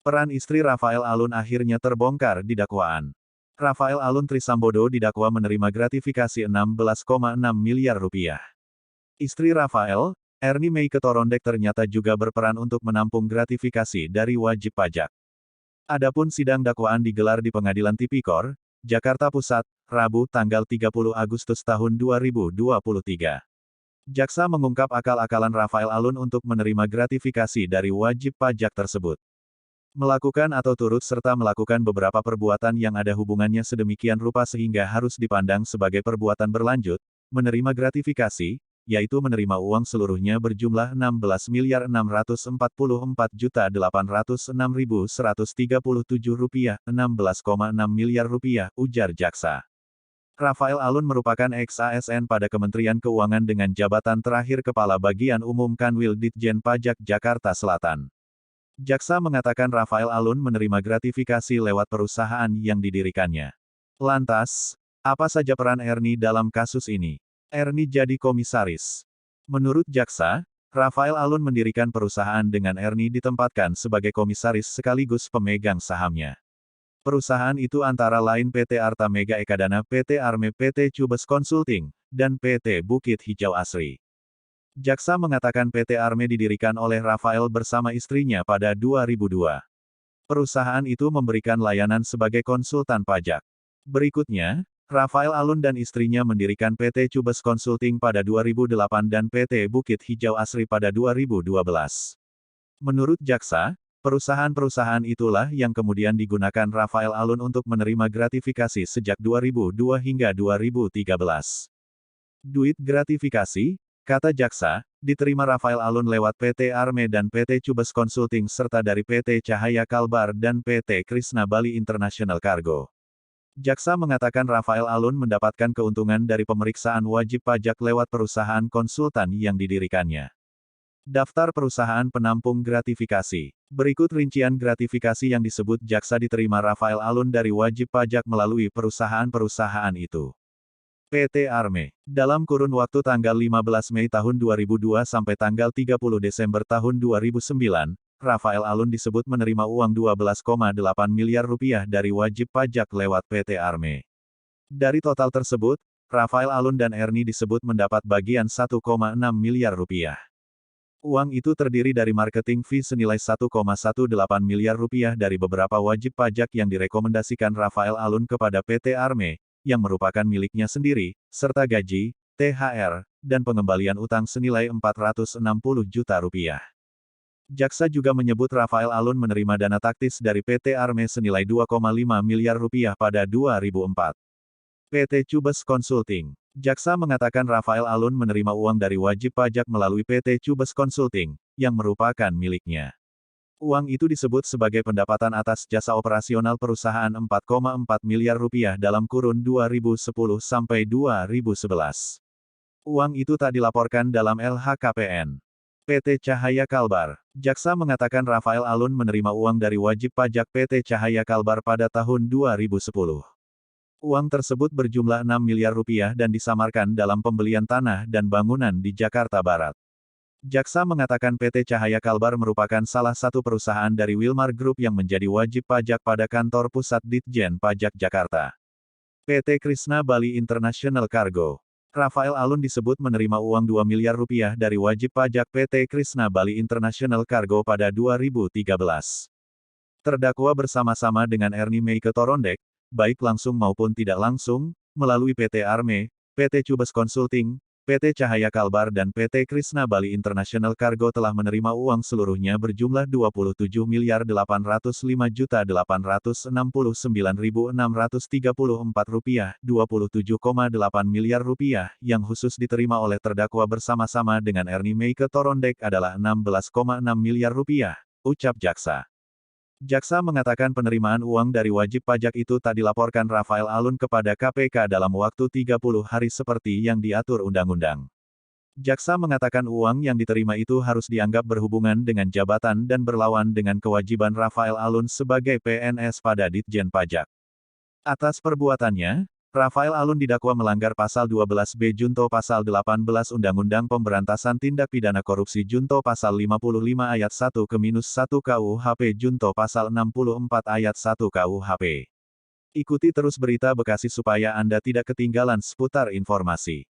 Peran istri Rafael Alun akhirnya terbongkar di dakwaan. Rafael Alun Trisambodo didakwa menerima gratifikasi 16,6 miliar rupiah. Istri Rafael, Ernie Meike Torondek ternyata juga berperan untuk menampung gratifikasi dari wajib pajak. Adapun sidang dakwaan digelar di Pengadilan Tipikor, Jakarta Pusat, Rabu tanggal 30 Agustus tahun 2023. Jaksa mengungkap akal-akalan Rafael Alun untuk menerima gratifikasi dari wajib pajak tersebut. Melakukan atau turut serta melakukan beberapa perbuatan yang ada hubungannya sedemikian rupa sehingga harus dipandang sebagai perbuatan berlanjut, menerima gratifikasi, yaitu menerima uang seluruhnya berjumlah Rp16.444.806.137, 16,6 miliar rupiah, ujar jaksa. Rafael Alun merupakan ex-ASN pada Kementerian Keuangan dengan jabatan terakhir Kepala Bagian Umum Kanwil Ditjen Pajak Jakarta Selatan. Jaksa mengatakan Rafael Alun menerima gratifikasi lewat perusahaan yang didirikannya. Lantas, apa saja peran Ernie dalam kasus ini? Ernie jadi komisaris. Menurut jaksa, Rafael Alun mendirikan perusahaan dengan Ernie ditempatkan sebagai komisaris sekaligus pemegang sahamnya. Perusahaan itu antara lain PT Arta Mega Ekadana, PT Arme, PT Cubes Consulting, dan PT Bukit Hijau Asri. Jaksa mengatakan PT Arme didirikan oleh Rafael bersama istrinya pada 2002. Perusahaan itu memberikan layanan sebagai konsultan pajak. Berikutnya, Rafael Alun dan istrinya mendirikan PT Cubes Consulting pada 2008 dan PT Bukit Hijau Asri pada 2012. Menurut jaksa, perusahaan-perusahaan itulah yang kemudian digunakan Rafael Alun untuk menerima gratifikasi sejak 2002 hingga 2013. Duit gratifikasi, kata jaksa, diterima Rafael Alun lewat PT Arme dan PT Cubes Consulting serta dari PT Cahaya Kalbar dan PT Krishna Bali International Cargo. Jaksa mengatakan Rafael Alun mendapatkan keuntungan dari pemeriksaan wajib pajak lewat perusahaan konsultan yang didirikannya. Daftar perusahaan penampung gratifikasi. Berikut rincian gratifikasi yang disebut jaksa diterima Rafael Alun dari wajib pajak melalui perusahaan-perusahaan itu. PT Arme. Dalam kurun waktu tanggal 15 Mei tahun 2002 sampai tanggal 30 Desember tahun 2009, Rafael Alun disebut menerima uang 12,8 miliar rupiah dari wajib pajak lewat PT Arme. Dari total tersebut, Rafael Alun dan Ernie disebut mendapat bagian 1,6 miliar rupiah. Uang itu terdiri dari marketing fee senilai 1,18 miliar rupiah dari beberapa wajib pajak yang direkomendasikan Rafael Alun kepada PT Arme, yang merupakan miliknya sendiri, serta gaji, THR, dan pengembalian utang senilai 460 juta rupiah. Jaksa juga menyebut Rafael Alun menerima dana taktis dari PT Arme senilai 2,5 miliar rupiah pada 2004. PT Cubes Consulting. Jaksa mengatakan Rafael Alun menerima uang dari wajib pajak melalui PT Cubes Consulting, yang merupakan miliknya. Uang itu disebut sebagai pendapatan atas jasa operasional perusahaan 4,4 miliar rupiah dalam kurun 2010 sampai 2011. Uang itu tak dilaporkan dalam LHKPN. PT Cahaya Kalbar. Jaksa mengatakan Rafael Alun menerima uang dari wajib pajak PT Cahaya Kalbar pada tahun 2010. Uang tersebut berjumlah 6 miliar rupiah dan disamarkan dalam pembelian tanah dan bangunan di Jakarta Barat. Jaksa mengatakan PT Cahaya Kalbar merupakan salah satu perusahaan dari Wilmar Group yang menjadi wajib pajak pada kantor pusat Ditjen Pajak Jakarta. PT Krishna Bali International Cargo. Rafael Alun disebut menerima uang 2 miliar rupiah dari wajib pajak PT Krishna Bali International Cargo pada 2013. Terdakwa bersama-sama dengan Ernie Meike Torondek, baik langsung maupun tidak langsung, melalui PT Arme, PT Cubes Consulting, PT Cahaya Kalbar dan PT Krishna Bali International Cargo telah menerima uang seluruhnya berjumlah Rp27.869.634, 27,8 miliar rupiah, yang khusus diterima oleh terdakwa bersama-sama dengan Ernie Meike Torondek adalah 16,6 miliar rupiah, ucap jaksa. Jaksa mengatakan penerimaan uang dari wajib pajak itu tak dilaporkan Rafael Alun kepada KPK dalam waktu 30 hari seperti yang diatur undang-undang. Jaksa mengatakan uang yang diterima itu harus dianggap berhubungan dengan jabatan dan berlawan dengan kewajiban Rafael Alun sebagai PNS pada Ditjen Pajak. Atas perbuatannya, Rafael Alun didakwa melanggar Pasal 12B Junto Pasal 18 Undang-Undang Pemberantasan Tindak Pidana Korupsi Junto Pasal 55 Ayat 1 ke-1 KUHP Junto Pasal 64 Ayat 1 KUHP. Ikuti terus berita Bekasi supaya Anda tidak ketinggalan seputar informasi.